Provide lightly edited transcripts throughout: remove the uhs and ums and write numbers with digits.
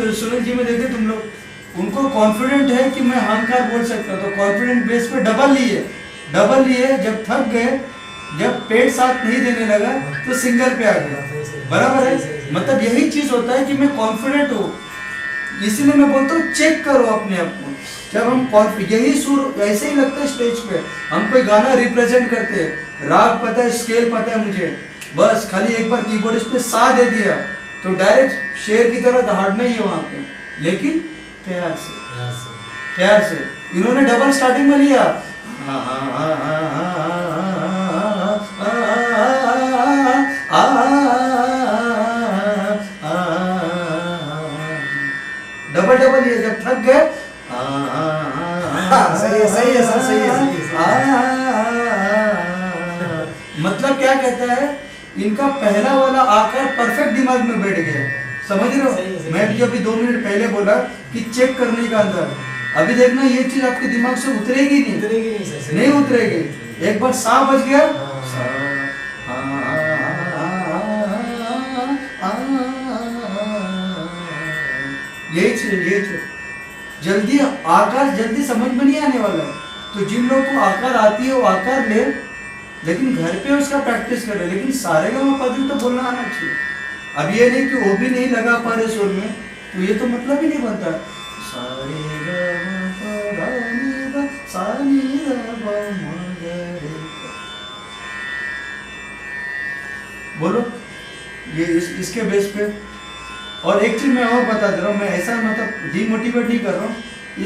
सुनील जी में देखे तुम लोग, उनको कॉन्फिडेंट है कि मैं अहंकार बोल सकता हूँ, तो कॉन्फिडेंट बेस पे डबल लिए, जब थक गए, जब पेट साथ नहीं देने लगा तो सिंगल पे आ गया। बराबर है, मतलब यही चीज होता है कि मैं कॉन्फिडेंट हूँ, इसीलिए मैं बोलता हूँ चेक करो अपने आप को। जब हम यही सुर ऐसे ही लगता है स्टेज पे, हम कोई गाना रिप्रेजेंट करते हैं, राग पता है, स्केल पता है मुझे, बस खाली एक बार कीबोर्ड पे सा दे दिया तो डायरेक्ट शेर की तरह दहाड़ना ही है वहां पे, लेकिन प्यार से। इन्होंने डबल स्टार्टिंग में लिया, डबल ये जब थक गए, सही है। मतलब क्या कहता है, इनका पहला वाला आकार परफेक्ट दिमाग में बैठ गया। समझ रहे हो? मैं भी अभी 2 मिनट पहले बोला कि चेक करने का अंदर, अभी देखना ये चीज आपके दिमाग से उतरेगी नहीं उतरेगी। एक बार सा बज गया, यही चीज जल्दी आकार जल्दी समझ में नहीं आने वाला है। तो जिन लोगों को आकार आती है वो आकार ले, लेकिन घर पे उसका प्रैक्टिस करे, लेकिन सारे गाँव पद तो बोलना आना चाहिए। अब ये नहीं कि वो भी नहीं लगा पा रहे सुर में, तो ये तो मतलब ही नहीं बनता। बोलो ये इसके बेस पे। और एक चीज मैं और बता दे रहा हूँ, मैं ऐसा मतलब डिमोटिवेट नहीं कर रहा हूँ,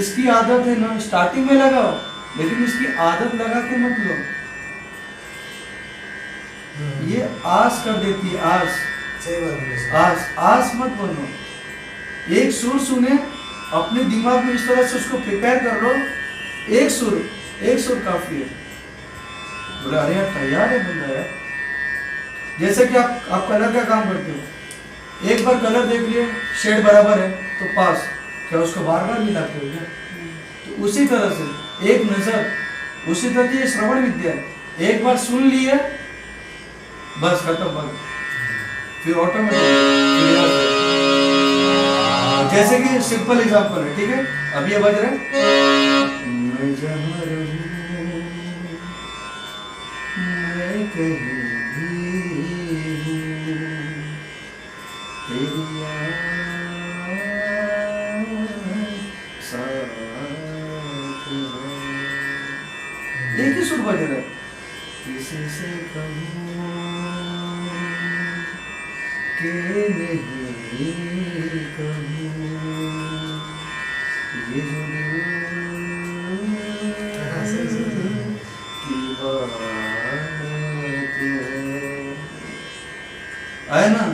इसकी आदत है ना, स्टार्टिंग में लगाओ, लेकिन इसकी आदत लगा के मत लो। ये आस कर देती है, आस मत बनो। एक सुर सुने, अपने दिमाग में इस तरह से उसको प्रिपेयर कर लो, एक सुर काफी है। बोले अरे यार तैयार है बंदा यार। जैसे कि आप कलर का काम करते हो, एक बार कलर देख लिया, शेड बराबर है तो पास, क्या उसको बार बार मिलाते हो क्या? तो उसी तरह से एक नजर, उसी तरह से श्रवण विद्या है, एक बार सुन लिए बस खत्म बंद, फिर ऑटोमेटिक। जैसे कि सिंपल एग्जांपल है, ठीक है, अब ये बज रहे एक ही सुर बज रहा है, किसी से कहूं के नहीं कहूं, ये जो दिल की बात है ना,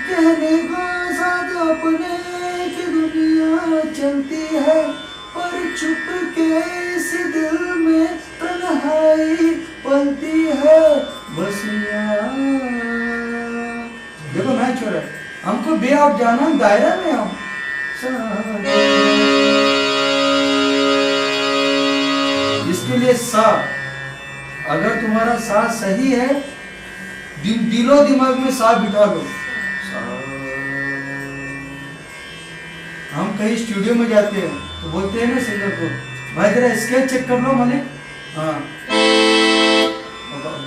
कहने को साथ अपने की दुनिया चलती है, पर चुप के इस दिल में तन्हाई पलती है बस यहाँ। देखो मैच हो रहा है, हमको बे आउट जाना, दायरा में आओ। इसके लिए सा, अगर तुम्हारा सा सही है, दिलो दिमाग में सा बिठा लो। हम कहीं स्टूडियो में जाते हैं तो बोलते हैं ना सिंगर को, भाई जरा स्केच चेक कर लो मालिक। हाँ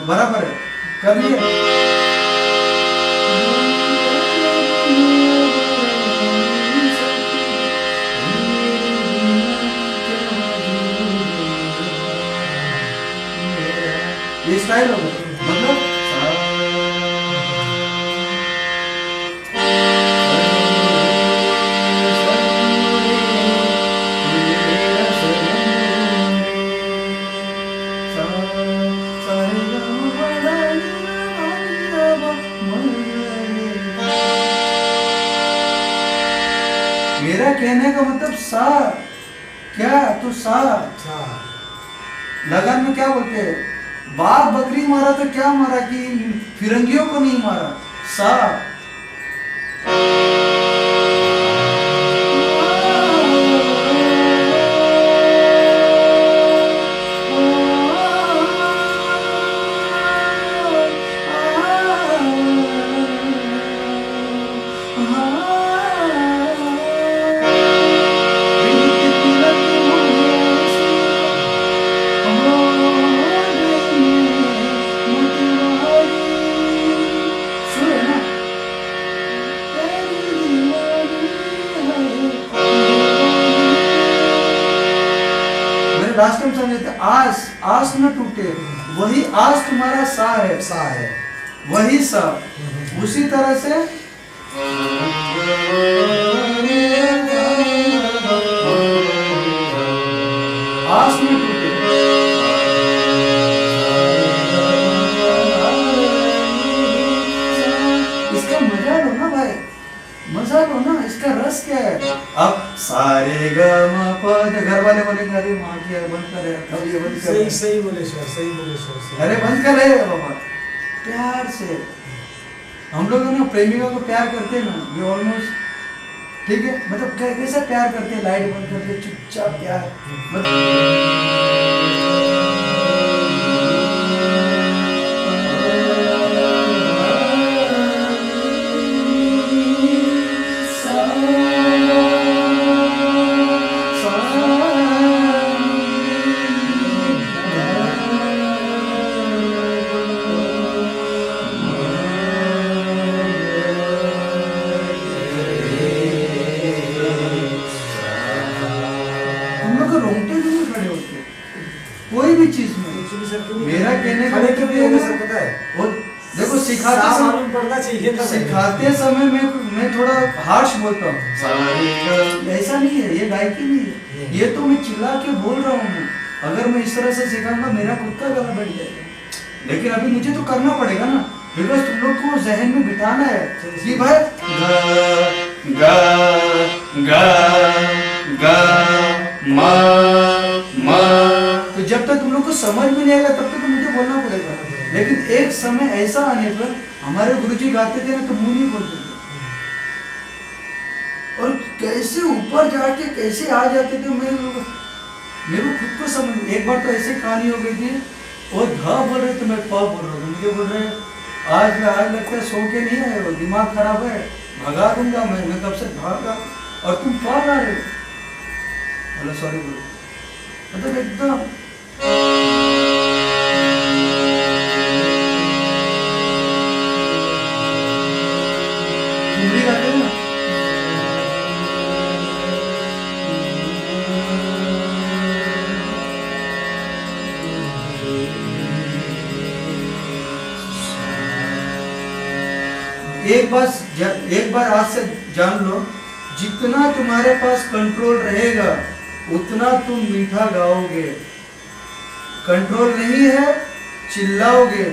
बराबर है, कर लिए। ये स्टाइल होगा, मतलब मेरा कहने का मतलब सा, क्या तो सा लगन में क्या बोलते हैं, बाघ बकरी मारा तो क्या मारा कि फिरंगियों को नहीं मारा, सा। लास्ट टाइम समझे, आस आस न टूटे, वही आस तुम्हारा सा है, वही सा। उसी तरह से आस न टूटे, इसका मजा लो ना भाई, मजा लो ना, इसका रस क्या है। अब सारे ग म प, घर वाले बोलेंगे अरे माँ की बंद करे, अब ये बंद कर। सही बोले सर, सही बोले सर। अरे बंद करे बाबा, प्यार से। हम लोग ना प्रेमिका को प्यार करते हैं ना, ये ऑलमोस्ट ठीक है, मतलब कैसा प्यार करते हैं, लाइट बंद करके चुपचाप प्यार, मतलब कोई भी चीज में। मेरा कहने का मतलब ये है, वो देखो सिखाते समय मैं थोड़ा हार्श बोलता हूँ, ऐसा नहीं है, ये गायकी नहीं है, ये तो मैं चिल्ला के बोल रहा हूँ। अगर मैं इस तरह से सिखाऊंगा मेरा खुद का गला बैठ जाएगा, लेकिन अभी मुझे तो करना पड़ेगा ना, बिकॉज तुम लोग को जहन में बिठाना है कि भाई गा गा गा मा मा। तो जब तक तुम लोग को समझ में नहीं आएगा तब तक तो मुझे बोलना पड़ेगा। लेकिन एक समय ऐसा आने पर हमारे गुरुजी गाते थे ना तो मुंह नहीं बोलते थे, और कैसे ऊपर जाके कैसे आ जाते थे, मेरे को खुद को समझ। एक बार तो ऐसे कहानी हो गई थी, वो ध बोल रहे थे, मैं प बोल रहा हूँ, मुझे बोल रहे आज लगता है सो के नहीं आए हो, दिमाग खराब है, भगा दूंगा मैं कब से भागा और तुम प गा रहे हो। बोला सॉरी बोलो, मतलब एकदम हिंदी गाते हैं ना, एक बार आज से जान लो, जितना तुम्हारे पास कंट्रोल रहेगा उतना तुम मीठा गाओगे। कंट्रोल नहीं है, चिल्लाओगे,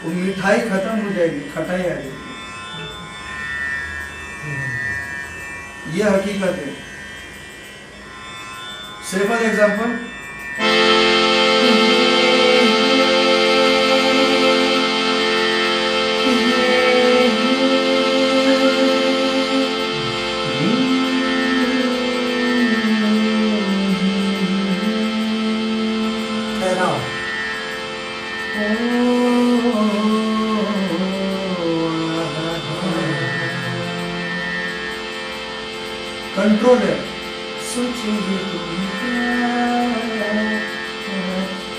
वो मिठाई खत्म हो जाएगी, खटाई आ जाएगी। ये हकीकत है। से फॉर एग्जाम्पल, ठहराओ। कंट्रोल है। सोचेंगे तुम क्या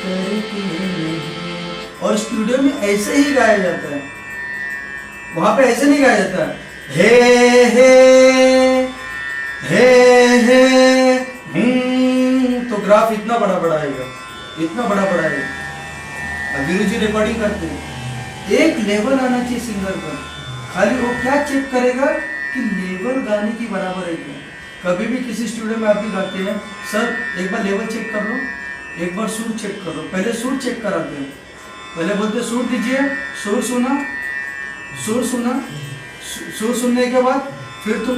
करके नहीं। और स्टूडियो में ऐसे ही गाया जाता है, वहां पे ऐसे नहीं गाया जाता है हे हे तो ग्राफ इतना बड़ा बड़ा आएगा, इतना बड़ा बड़ा आएगा। अभिरू जी रिकॉर्डिंग करते हैं, एक लेवल आना चाहिए सिंगर का। खाली वो क्या चेक करेगा कि लेवल गाने की बराबर है क्या। कभी भी किसी स्टूडियो में आप भी गाते हैं, सर एक बार लेवल चेक कर लो, एक बार सुर चेक कर लो। पहले सुर चेक कराते हैं, पहले बोलते सुर दीजिए, सुर सुना, सुर सुना, सुर सुनने के बाद फिर तुम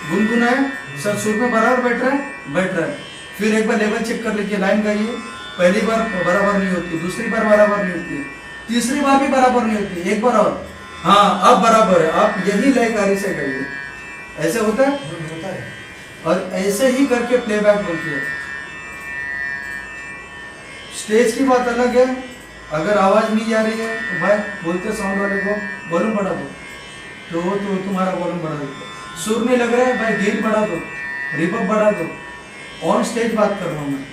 गुनगुनाए, सर सुर में बराबर बैठ रहा है, बैठ रहा है। फिर एक बार लेवल चेक कर लीजिए, लाइन गाइए। पहली बार बराबर नहीं होती, दूसरी बार बराबर नहीं होती, तीसरी बार भी बराबर नहीं होती, एक बार और, हाँ अब बराबर है, आप यही लयकारी से गाइए। ऐसे होता है, होता है। और ऐसे ही करके प्लेबैक बोलती है। स्टेज की बात अलग है। अगर आवाज नहीं जा रही है तो भाई बोलते साउंड वाले को वॉल्यूम बढ़ा दो, तो तुम्हारा वॉल्यूम बढ़ा दो। सुर नहीं लग रहा है भाई, गेन बढ़ा दो, रिवर्ब बढ़ा दो। ऑन स्टेज बात कर रहा हूँ मैं,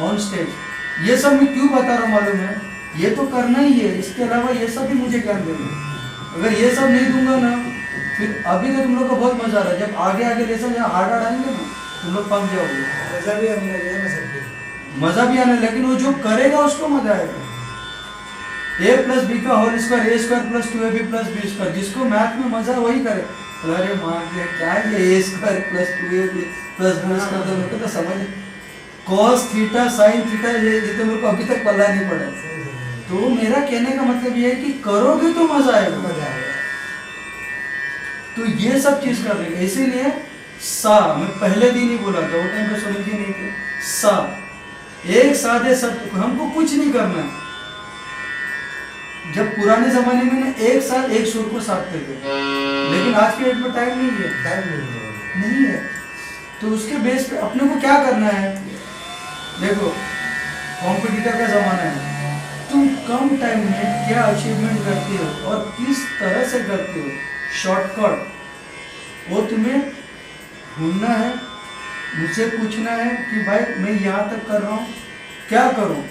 ऑन स्टेज। ये सब मैं क्यों बता रहा हूँ मालूम है, ये तो करना ही है, इसके अलावा ये सब भी मुझे ज्ञान देना। अगर ये सब नहीं दूंगा ना, फिर अभी तो तुम लोग को बहुत मजा आ रहा है, जब आगे आगे लेसन जहाँ हार्ड हार्ड आएंगे ना, तुम लोग पक जाओगे। मजा भी हमने लिया ना सबके, मजा भी आने, लेकिन वो जो करेगा उसको मजा आएगा। ए प्लस बी का whole square, A square plus 2ab plus B square, जिसको मैथ में मजा है वही करे। अरे माँ क्या है ये, A square plus 2ab plus B square, तो मेरे को तो समझ कॉस थीटा साइन थीटा ये तो मेरे को अभी तक पल्ला नहीं पड़ा। तो मेरा कहने का मतलब ये है कि करोगे तो मजा आएगा, मजा आएगा। तो ये सब चीज कर रहे हैं। इसीलिए सा मैं पहले दिन ही बोला था, वो टाइम पे समझिए नहीं थे। सा एक सादे शब्द, हमको कुछ नहीं करना है। जब पुराने जमाने में ना एक साथ एक सुर को साधते थे, लेकिन आज के डेट में टाइम नहीं है, टाइम नहीं है। तो उसके बेस पे अपने को क्या करना है, देखो कॉम्पिटिटर का जमाना है, तुम कम टाइम में क्या अचीवमेंट करते हो और किस तरह से करते हो, शॉर्टकट वो तुम्हें ढूंढना है। मुझसे पूछना है कि भाई मैं यहाँ तक कर रहा हूँ, क्या करूँ।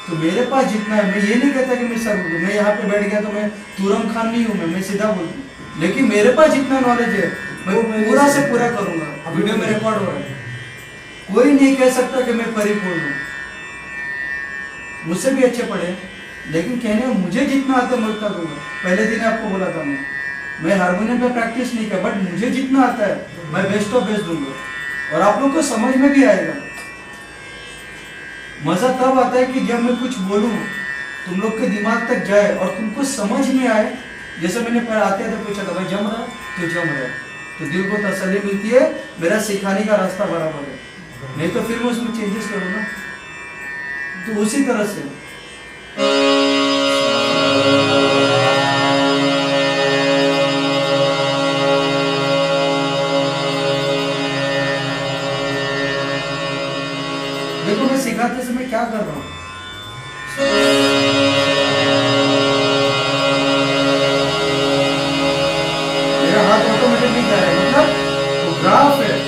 तो मेरे पास जितना है, मैं ये नहीं कहता कि मैं सर बोलूँ, मैं यहाँ पे बैठ गया तो मैं तुरम खान नहीं हूँ, मैं सीधा बोलूँ। लेकिन मेरे पास जितना नॉलेज है मैं पूरा से पूरा करूँगा। वीडियो में रिकॉर्ड हो रहा है, कोई नहीं कह सकता कि मैं परिपूर्ण हूँ, मुझसे भी अच्छे पढ़े, लेकिन कहने में मुझे जितना आता है मैं उतना दूंगा। पहले दिन आपको बोला था मैं हारमोनियम पे प्रैक्टिस नहीं कर, बट मुझे जितना आता है मैं बेस्ट ऑफ बेस्ट दूंगा, और आप लोग को समझ में भी आएगा। मजा तब आता है कि जब मैं कुछ बोलूं तुम लोग के दिमाग तक जाए और तुमको समझ में आए। जैसे मैंने पहले आते थे पूछा था, भाई जम रहा तो जम रहा, तो दिल को तसल्ली मिलती है, मेरा सिखाने का रास्ता बराबर है। नहीं तो फिर मैं उसमें चेंजेस करूँगा। तो उसी तरह से देखो मैं सिखाते समय क्या कर रहा हूँ, मेरा हाथ ऑटोमेटिक नहीं जा रहा है, मतलब वो ग्राफ है।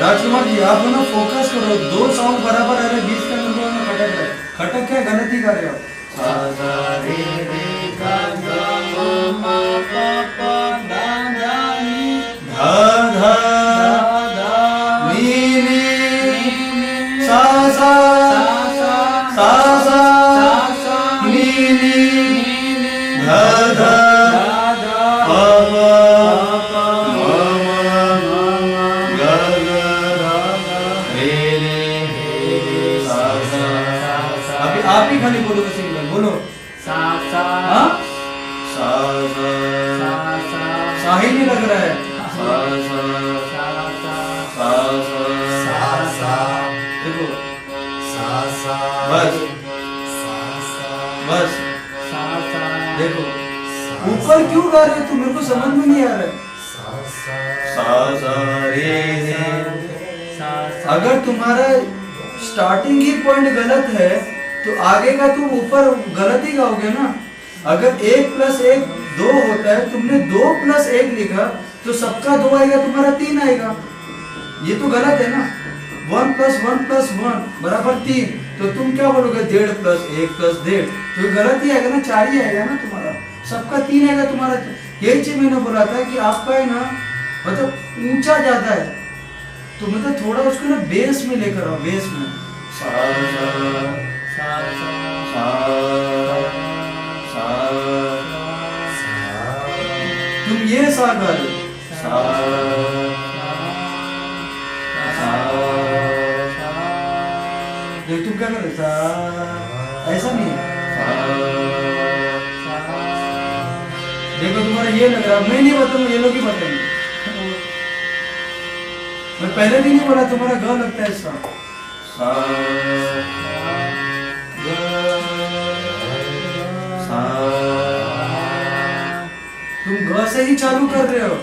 राजकुमार जी आप ना फोकस करो, दो साउंड बराबर आ रहे, बीच के अंदर दोनों खटक रहे, खटक क्या गलत ही कर रहे हो। धा धा नी नी सा सा सा सा नी नी धा धा पा पा आप ही खाली बोलो तो सिंगल बोलो। सा सा हाँ सा सा ही नहीं लग रहा है। सा सा देखो बस बस देखो ऊपर क्यों गा रहे हो तुम, मेरे को समझ में नहीं आ रहा है। सा सा रे अगर तुम्हारा स्टार्टिंग ही पॉइंट गलत है तो आगे का तुम ऊपर गलत ही गाओगे ना। अगर 1 + 1 2 होता है, तुमने 2 + 1 लिखा तो सबका 2 आएगा, तुम्हारा 3 आएगा, ये तो गलत है ना। 1 + 1 + 1 बराबर 3, तो तुम क्या बोलोगे 1.5 + 1 + 1.5, तो गलत ही आएगा ना, 4 ही आएगा ना तुम्हारा, सबका 3 आएगा तुम्हारा। यही चीज मैंने बोला था कि आपका है ना मतलब ऊंचा ज्यादा है, तो मतलब थोड़ा उसको ना बेस में लेकर आओ, बेस में। तुम ये सा गा रहे हो, देख तुम क्या कर रहे सा, ऐसा नहीं है। देखो तुम्हारा ये लग रहा है, मैं नहीं बताऊंगा, ये लोग ही बताएंगे। मैं पहले भी नहीं बोला, तुम्हारा ग लगता है इसका। तुम ग से ही चालू कर रहे हो,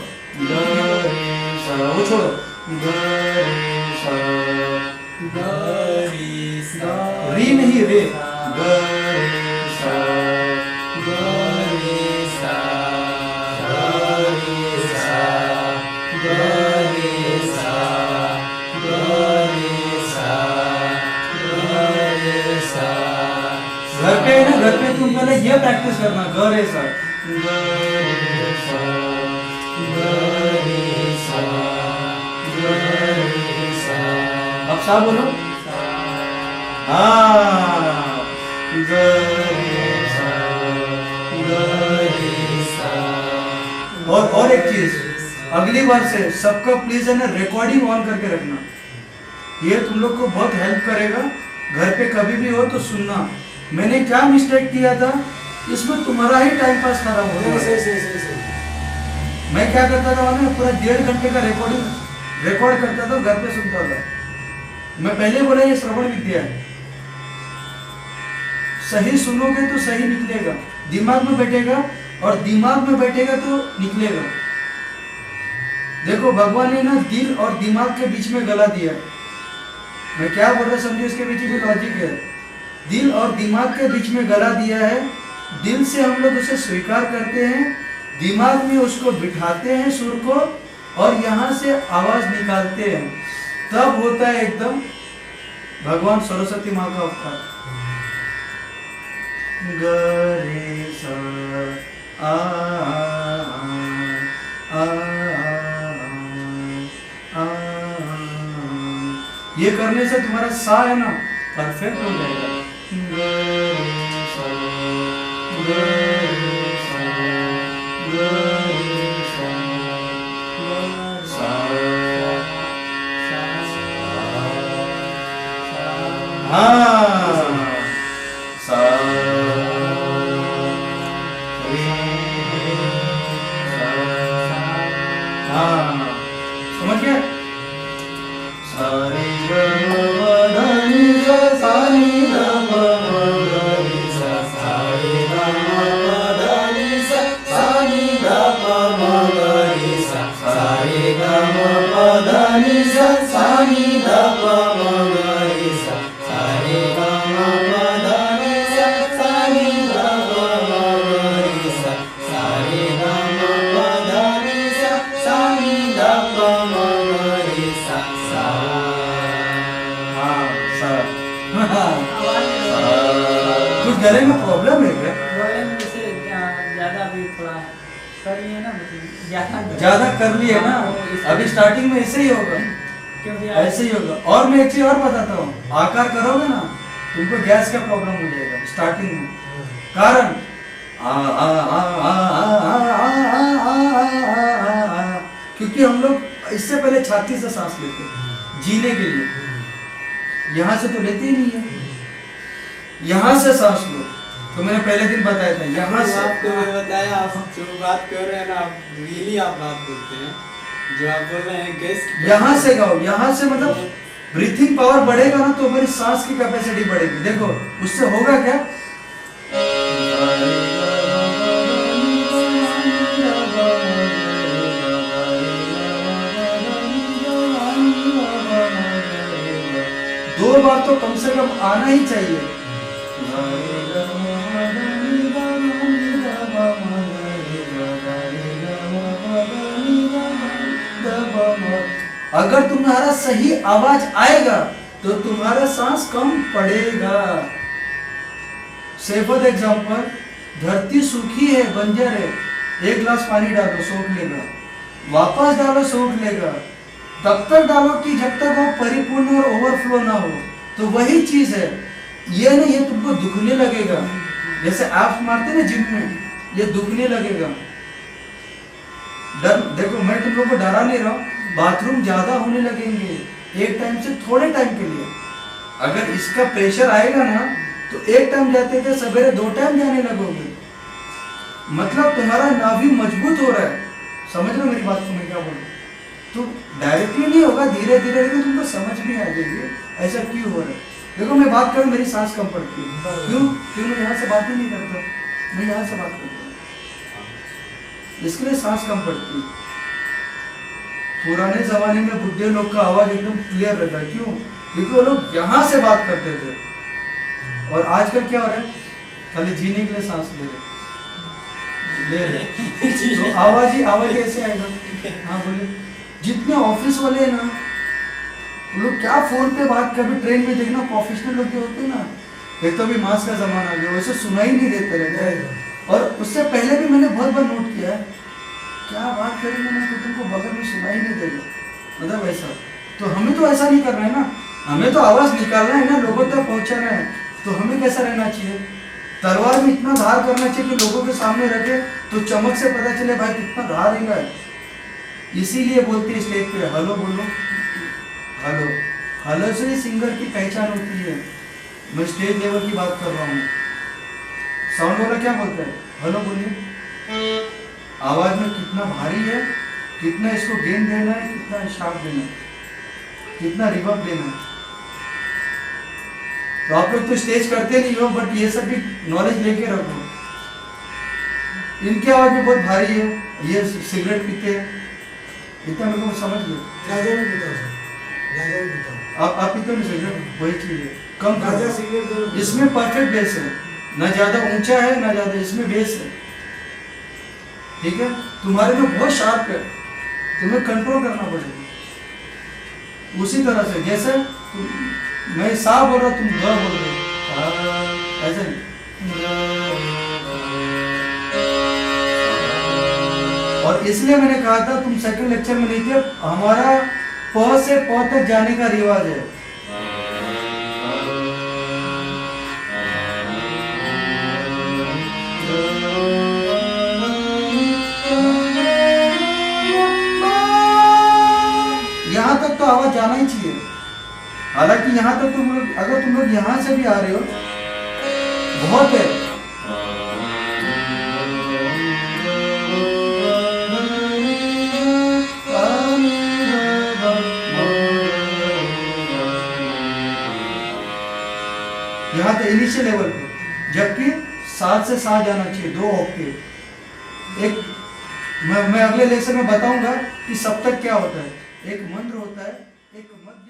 वो छोड़ो, री नहीं रे, घर पे ना, घर पे तुम पहले ये प्रैक्टिस करना, ग रे सा, अब सा बोलो, हाँ और एक चीज, अगली बार से सबका प्लीज है ना रिकॉर्डिंग ऑन करके रखना, ये तुम लोग को बहुत हेल्प करेगा। घर पे कभी भी हो तो सुनना, मैंने क्या मिस्टेक किया था, इसमें तुम्हारा ही टाइम पास खराब हो गया। मैं क्या करता था ना, पूरा 1.5 घंटे का रिकॉर्ड करता था, घर पे सुनता था। मैं पहले बोला ये श्रवण विद्या है, सही सुनोगे तो सही निकलेगा, दिमाग में बैठेगा, और दिमाग में बैठेगा तो निकलेगा। देखो भगवान ने ना दिल और दिमाग के बीच में गला दिया, मैं क्या बोल रहा समझो, इसके पीछे भी लॉजिक है। दिल और दिमाग के बीच में गला दिया है, दिल से हम लोग उसे स्वीकार करते हैं, दिमाग में उसको बिठाते हैं सुर को, और यहाँ से आवाज निकालते हैं, तब होता है एकदम भगवान सरस्वती माँ का अवतार। ग रे सा आ आ आ, ये करने से तुम्हारा सा है ना परफेक्ट हो जाएगा। ग रे सा ग रे सा ग रे सा सा हाँ सा समझ गए? सारे गले में प्रॉब्लम है क्या? गले में जैसे ज्यादा अभी थोड़ा कर लिए ना, मतलब ज्यादा कर लिए ना, अभी स्टार्टिंग में ऐसे ही होगा, क्योंकि ऐसे ही होगा। और मैं एक चीज और बताता हूँ, आकार करोगे ना तुमको गैस का प्रॉब्लम हो जाएगा स्टार्टिंग में। कारण क्योंकि हम लोग इससे पहले छाती से सांस लेते हैं जीने के लिए, यहाँ से तो लेते ही नहीं है, यहाँ से सांस लो। तो मैंने पहले दिन बताया था यहाँ से। आपको मैं बताया, आप जो बात कर रहे हैं ना, आप रियली आप बात बोलते हैं, जो आप बोल रहे हैं गैस यहाँ से गाओ, यहाँ से मतलब ब्रीथिंग पावर बढ़ेगा ना तो हमारी सांस की कैपेसिटी बढ़ेगी। देखो उससे होगा क्या, दो बार तो कम से कम आना ही चाहिए। अगर तुम्हारा सही आवाज आएगा तो तुम्हारा सांस कम पड़ेगा। से फॉर एग्जाम्पल, धरती सूखी है, बंजर है, एक गिलास पानी डालो सोख लेगा, वापस डालो सोख लेगा, तब तक डालो कि जब तक वो परिपूर्ण और ओवरफ्लो ना हो। तो वही चीज है, ये ना ये तुमको दुखने लगेगा, जैसे आप मारते ना जिम में, ये दुखने लगेगा। डर देखो, मैं तुम लोग को डरा नहीं रहा हूँ, बाथरूम ज्यादा होने लगेंगे एक टाइम से थोड़े टाइम के लिए। अगर इसका प्रेशर आएगा ना तो एक टाइम जाते थे सवेरे 2 टाइम जाने लगोगे, मतलब तुम्हारा नाभि मजबूत हो रहा है। समझ रहे हो मेरी बात को मैं क्या बोल रहा हूँ? तो डायरेक्टली नहीं होगा, धीरे धीरे लेकिन तुमको समझ भी आ जाएगी ऐसा क्यों हो रहा है। देखो मैं बात करूँ, मेरी सांस कम पड़ती है, क्यों मैं यहाँ से बात ही नहीं करता, मैं यहाँ से बात करता हूँ, इसके लिए सांस कम पड़ती है। पुराने जमाने में बुढ़े लोग का आवाज एकदम क्लियर रहता है, क्यों? क्योंकि वो लोग यहाँ से बात करते थे। और आजकल क्या हो रहा है, खाली जीने के लिए सांस ले रहे तो आवाज ऐसे आएगा। हाँ बोले, जितने ऑफिस वाले हैं ना, वो लोग क्या फोन पे बात, कभी ट्रेन में देखना प्रोफेशनल लोग जो होते हैं ना, एक तो अभी मास्क का जमाना आ गया, वैसे सुनाई नहीं देते रहते। और उससे पहले भी मैंने बहुत बार नोट किया है, क्या बात करेंगे ना तो तुमको बगल में सुनाई नहीं देगा, मतलब ऐसा। तो हमें तो ऐसा नहीं करना है ना, हमें तो आवाज निकालना है ना, लोगों तक पहुंचाना है। तो हमें कैसा रहना चाहिए, तलवार में इतना धार करना चाहिए कि लोगों के सामने रखे तो चमक से पता चले भाई कितना धार है। इसीलिए बोलते हैं स्टेज पे हेलो बोलो, हेलो, हेलो से ही सिंगर की पहचान होती है। मैं स्टेज लेवल की बात कर रहा हूँ, साउंड वाला क्या बोलता है, हेलो बोलिए, आवाज में कितना भारी है, कितना इसको गेन देना है, कितना शार्प देना है, कितना रिवर्ब देना है। तो आप लोग तो स्टेज करते नहीं हो, बट ये सब भी नॉलेज लेके रखो। इनकी आवाज भी बहुत भारी है, ये सिगरेट पीते हैं, इतना मेरे को समझ लो। गांजा भी पीता हूँ, गांजा भी पीता हूँ। आप पीते हो सिगरेट, वही चीज है, कम गांजा करो। सिगरेट दोनों पीता हूँ। इसमें परफेक्ट बेस है, ना ज्यादा ऊंचा है ना ज्यादा, इसमें बेस है, ठीक है। तुम्हारे में बहुत शार्प है, तुम्हें कंट्रोल करना पड़ेगा। उसी तरह से जैसे मैं सा बोल रहा, तुम ग बोल रहे हो, ऐसे नहीं। और इसलिए मैंने कहा था, तुम सेकंड लेक्चर में नहीं थे, हमारा प से प तक जाने का रिवाज है। यहाँ तक तो आवाज जाना ही चाहिए। हालांकि यहाँ तक तुम लोग, अगर तुम लोग यहाँ से भी आ रहे हो बहुत है। यहाँ तो इनिशियल लेवल पे, जबकि 7 से 7 जाना चाहिए, 2 ऑक्टेव। एक मैं अगले लेक्चर में बताऊंगा कि सप्तक क्या होता है। एक मंत्र होता है, एक मध्य